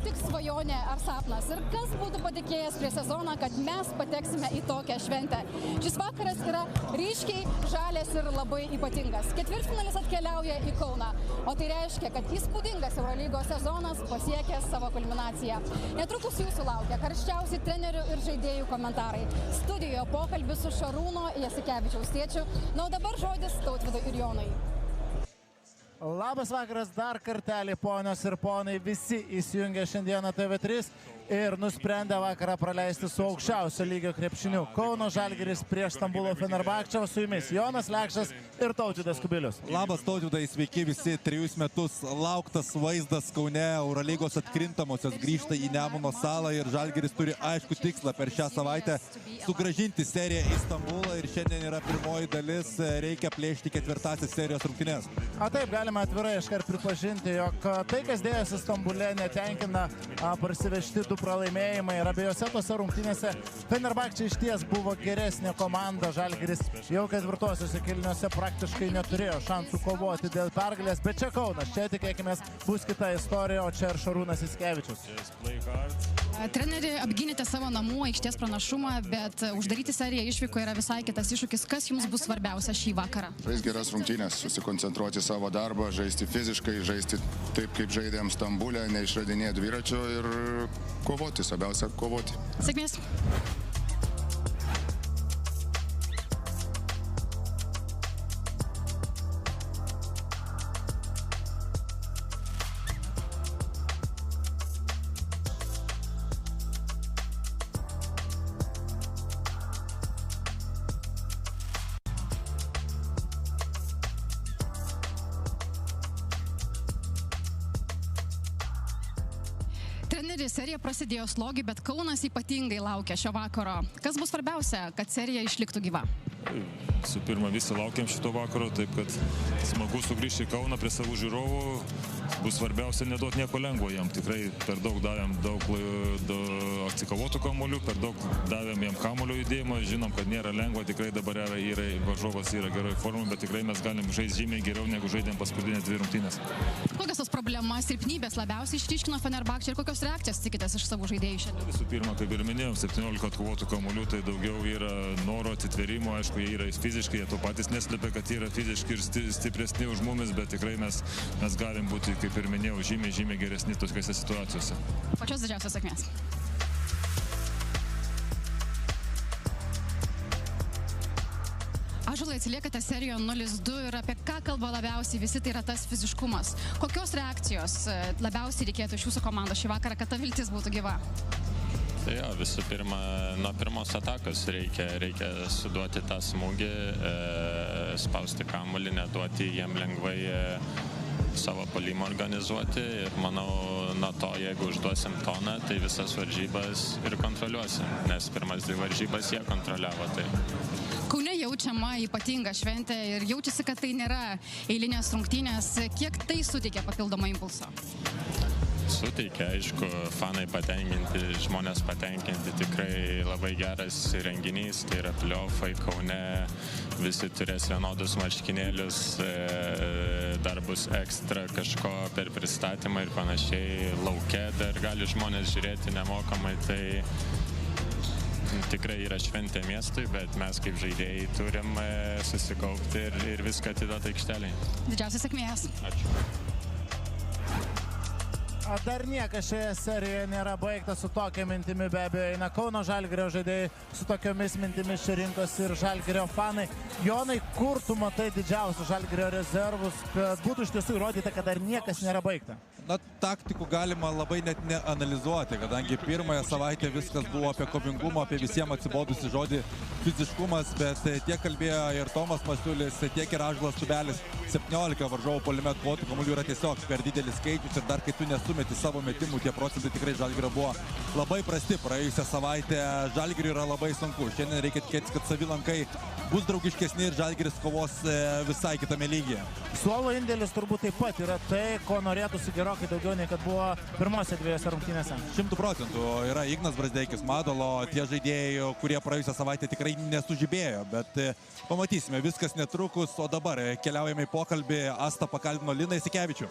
tik svajonė ar sapnas. Ir kas būtų patikėjęs prieš sezoną, kad mes pateksime į tokią šventę. Šis vakaras yra ryškiai žalias ir labai ypatingas. Ketvirtfinalis atkeliauja į Kauną, o tai reiškia, kad įspūdingas Eurolygos sezonas pasiekė savo kulminaciją. Netrukus jūsų laukia karščiausi trenerių ir žaidėjų komentarai. Studijoje pokalbis su Šarūno Jasikevičiaus tėčiu. Na, o dabar žodis Tautvydui ir Jonui. Labas vakaras dar kartelį, ponios ir ponai, visi įsijungė šiandieną TV3 ir nusprendė vakarą praleisti su aukščiausio lygio krepšiniu. Kauno Žalgiris prieš Stambulo Fenerbahčę, o su jumis Jonas Lekšas ir Tautvydas Kubilius. Labas Tautvydai, sveiki visi, 3 metus lauktas vaizdas Kaune, Eurolygos atkrintamosios grįžta į Nemuno salą ir Žalgiris turi aišku tikslą per šią savaitę sugrąžinti seriją į Stambulą ir šiandien yra pirmoji dalis, reikia plėšti 4-asias serijos rungtynes. Taip, galime atvirai iškart pripažinti, jog tai, kas dėjosi Stambule, netenkina, parsivežti 2 pralaimėjimai ir abiejose tose rungtynėse Fenerbahčė išties buvo geresnė komanda. Žalgiris jau 4-osiuose kėliniuose praktiškai neturėjo šansų kovoti dėl pergalės, bet čia Kaunas, čia tikėkimės bus kita istorija, o čia ir Šarūnas Jasikevičius. Treneri, apgynėte savo namų aikštės pranašumą, bet uždaryti seriją išvyko yra visai kitas iššūkis. Kas jums bus svarbiausia šį vakarą? Žaisti geras rungtynės, susikoncentruoti savo darbą, žaisti fiziškai, žaisti taip, kaip žaidėm Stambulę, neišradinėti dviračio ir kovoti, svarbiausia kovoti. Sėkmės. Treneri, serija prasidėjo slogiai, bet Kaunas ypatingai laukia šio vakaro. Kas bus svarbiausia, kad serija išliktų gyva? Su pirma, visi laukiam šito vakaro, taip kad smagu sugrįžti į Kauną prie savų žiūrovų. Bus svarbiausia neduoti nieko lengvo jam. Tikrai per daug davėm daug atsikavotų kamuolių, per daug davėm jam kamuolio judėjimą. Žinom, kad nėra lengva, tikrai dabar varžovas yra geroj formai, bet tikrai mes galim žaisti žymiai geriau, negu žaidėm paskutinės 2 rungtynės. Kokios tos problemas, silpnybės labiausiai išryškino Fenerbahčė ir kokios reakcijos tikitės iš savo žaidėjų šiandien? Visų pirma, kaip ir minėjom, 17 atkovotų kamuolių, tai daugiau yra noro atsitvėrimo. Aišku, jie yra fiziškai, jie to patys neslėpia, kad jie yra fiziškai ir stipresni už mumis, bet tikrai mes galim būti, kaip ir minėjau, žymiai geresni tokiose situacijose. Pačios didžiausios sėkmės. Ąžuolai, atsiliekate serijoje 0-2 ir apie ką kalba labiausiai visi, tai yra tas fiziškumas. Kokios reakcijos labiausiai reikėtų iš jūsų komandos šį vakarą, kad ta viltis būtų gyva? Tai jo, visų pirma, nuo pirmos atakos reikia suduoti tą smūgį, spausti kamuolį, neduoti jiem lengvai savo puolimą organizuoti ir manau, nuo to, jeigu užduosim toną, tai visas varžybas ir kontroliuosim, nes pirmas 2 varžybas jie kontroliavo. Tai. Kaune jaučiama ypatinga šventė ir jaučiasi, kad tai nėra eilinės rungtynės. Kiek tai suteikia papildomą impulsą? Suteikia, aišku, fanai patenkinti, žmonės patenkinti, tikrai labai geras renginys, tai yra pliofai Kaune, visi turės vienodus marškinėlius, dar bus ekstra kažko per pristatymą ir panašiai, lauke dar gali žmonės žiūrėti nemokamai, tai tikrai yra šventė miestui, bet mes kaip žaidėjai turim susikaupti ir viską atiduoti aikšteliai. Didžiausios sėkmės. Ačiū. Dar niekas šioje serijoje nėra baigta su tokia mintimi, be abejo, eina Kauno Žalgirio žaidėjai, su tokiomis mintimis čia rinkosi ir Žalgirio fanai. Jonai, kur tu matai didžiausius Žalgirio rezervus, kad būtų iš tiesų įrodyta, kad dar niekas nėra baigta? Na, taktikų galima labai net neanalizuoti, kadangi pirmąją savaitę viskas buvo apie kovingumą, apie visiems atsibodusi žodį fiziškumas, bet tiek kalbėjo ir Tomas Masiulis, tiek ir Ąžuolas Tubelis, 17 varžovų puolime atkovotų kamuolių yra tiesiog per didelis skaičius ir dar kai tu nesumeti savo metimų, tie procentai tikrai Žalgirio buvo labai prasti. Praėjusią savaitę Žalgiriui yra labai sunku. Šiandien reikia tikėtis, kad savilankai bus draugiškesni ir Žalgiris kovos visai kitame lygyje. Suolo indėlis turbūt taip pat yra tai, ko norėtųsi gerokai daugiau, nei kad buvo pirmose 2 rungtynėse. 100% yra Ignas Brazdeikis, Madalo, tie žaidėjai, kurie praėjusią savaitę tikrai nesužibėjo, bet pamatysime viskas netrukus, o dabar keliaujame į pokalbį. Asta pakalbino Liną Jasikevičių.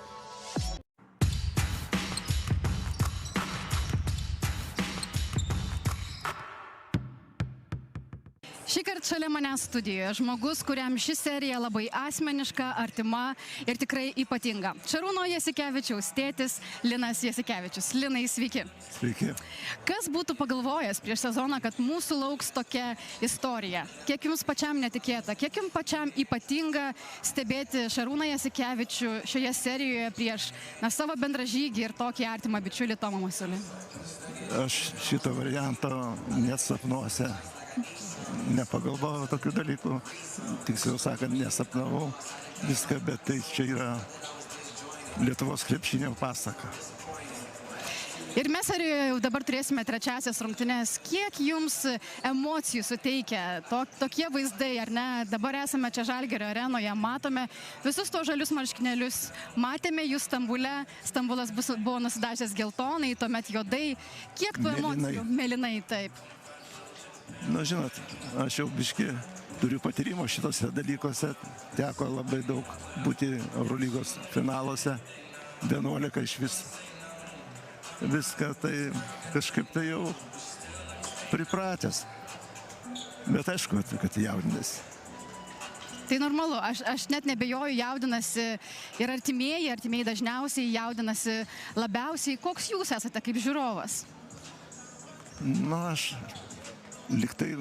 Šįkart šalia manęs studijoje žmogus, kuriam ši serija labai asmeniška, artima ir tikrai ypatinga. Šarūno Jasikevičiaus tėtis Linas Jasikevičius. Linai, sveiki. Sveiki. Kas būtų pagalvojęs prieš sezoną, kad mūsų lauks tokia istorija? Kiek jums pačiam netikėta, kiek jums pačiam ypatinga stebėti Šarūną Jasikevičių šioje serijoje prieš savo bendražygį ir tokį artimą bičiulį Tomą Masiulį? Aš šito varianto net sapnuose nepagalvojau tokių dalykų, tiksliau sakant, nesapnavau viską, bet tai čia yra Lietuvos krepšinio pasaka. Ir mes serijoje jau dabar turėsime trečiasias rungtynes. Kiek jums emocijų suteikia tokie vaizdai, ar ne? Dabar esame čia Žalgirio arenoje, matome visus tos žalius marškinėlius, matėme jų Stambule, Stambulas buvo nusidažęs geltonai, tuomet juodai. Kiek tų emocijų? Mėlynai, taip. Na, žinot, aš jau biški turiu patyrimo šitose dalykuose, teko labai daug būti Eurolygos finaluose, 11 iš vis. Viską tai kažkaip tai jau pripratęs. Bet aišku, kad jaudinasi. Tai normalu, aš net nebejoju, jaudinasi ir artimieji dažniausiai jaudinasi labiausiai. Koks jūs esate kaip žiūrovas? Na, aš liktai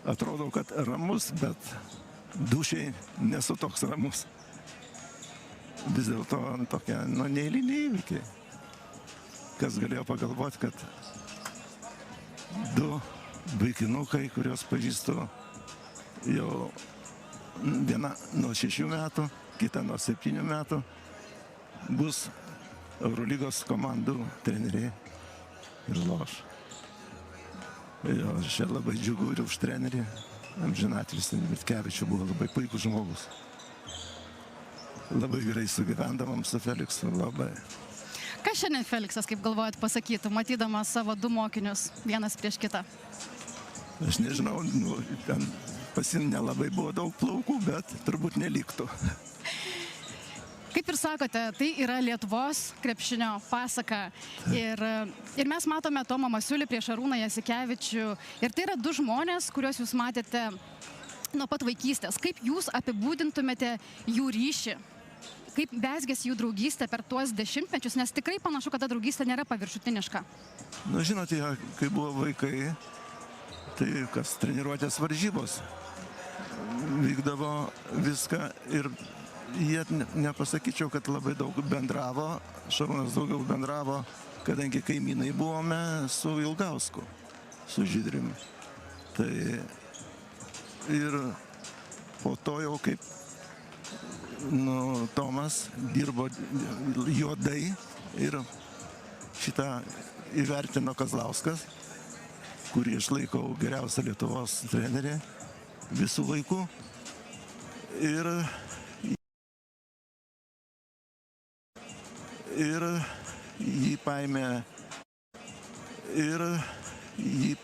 atrodau, kad ramus, bet dušiai nesu toks ramus. Vis dėlto tokie, neeiliniai įvykiai. Kas galėjo pagalvoti, kad du vaikinukai, kuriuos pažįstu jau viena nuo 6 metų, kita nuo 7 metų, bus Eurolygos komandų treneriai ir loš. Aš čia labai džiugu ir už trenerį, amžinatilsį Vitkevičių, buvo labai puikus žmogus. Labai gerai sugyvendavom su Feliksu, labai. Ką šiandien Feliksas, kaip galvojat, pasakytų, matydamas savo du mokinius vienas prieš kitą? Aš nežinau, ten pas jį nelabai buvo daug plaukų, bet turbūt neliktų. Kaip ir sakote, tai yra Lietuvos krepšinio pasaka. Ir mes matome Tomą Masiulį prieš Šarūną Jasikevičių. Ir tai yra du žmonės, kuriuos jūs matėte nuo pat vaikystės. Kaip jūs apibūdintumėte jų ryšį? Kaip bezgės jų draugystė per tuos dešimtmečius? Nes tikrai panašu, kad ta draugystė nėra paviršutiniška. Na, žinote, kai buvo vaikai, tai kas treniruotės varžybos vykdavo viską ir jie nepasakyčiau, kad labai daug bendravo. Šarūnas daugiau bendravo, kadangi kaimynai buvome su Ilgausku, su Žydriumi. Tai ir po to jau kaip Tomas dirbo juodai ir šitą įvertino Kazlauskas, kurį aš laikau geriausią Lietuvos trenerį visų laikų. Ir jį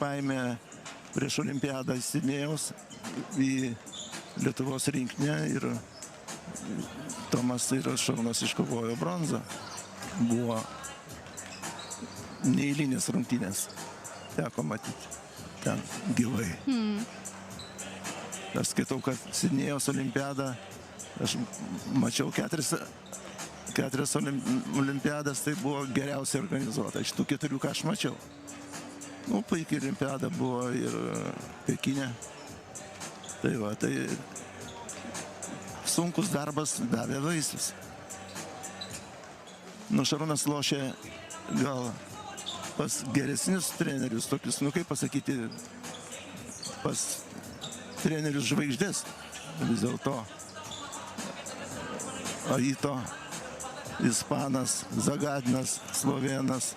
paėmė prieš Olimpiadą Sidnėjaus į Lietuvos rinktinę ir Tomas ir Šarūnas iškovojo bronzą. Buvo neeilinės rungtynės, teko matyti ten gyvai. Aš skaitau, kad Sidnėjaus Olimpiadą, aš mačiau keturias olimpiadas, tai buvo geriausiai organizuota. Iš tų 4, ką aš mačiau. Puikiai olimpiada buvo ir Pekinė. Tai va, tai sunkus darbas davė vaisius. Šarūnas lošė gal pas geresnius trenerius, tokius, kaip pasakyti, pas trenerius žvaigždės. Vis dėlto Aito, Ispanas, Zagadinas, Slovenas,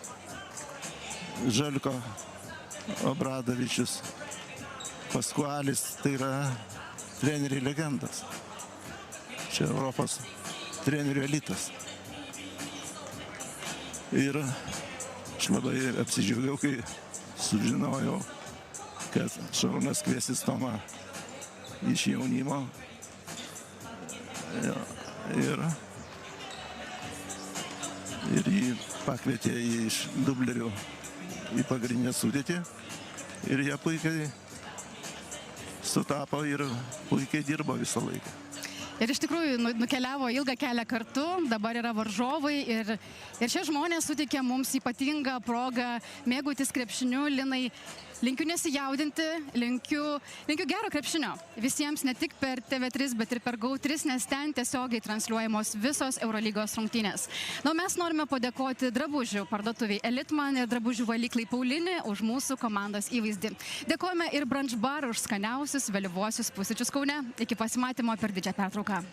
Žalko, Obradovičius, Paskualis, tai yra treneriai legendas. Čia Europos trenerių elitas. Ir aš labai apsidžiaugiau, kai sužinojau, kad Šarūnas kviesis Tomą iš jaunimo. Ir jį pakvietė iš dublerių į pagrindinę sudėtį. Ir jie puikiai sutapo ir puikiai dirbo visą laiką. Ir iš tikrųjų nukeliavo ilgą kelią kartu, dabar yra varžovai ir šie žmonės suteikė mums ypatingą progą mėgautis krepšiniu. Linai, linkiu nesijaudinti, linkiu gero krepšinio visiems, ne tik per TV3, bet ir per GO3, nes ten tiesiogiai transliuojamos visos Eurolygos rungtynės. Na, mes norime padėkoti drabužių parduotuviai Elitman ir drabužių valyklai Paulinį už mūsų komandos įvaizdį. Dėkojame ir Brunch Bar už skaniausius vėlyvuosius pusryčius Kaune. Iki pasimatymo per didžią pertrauką.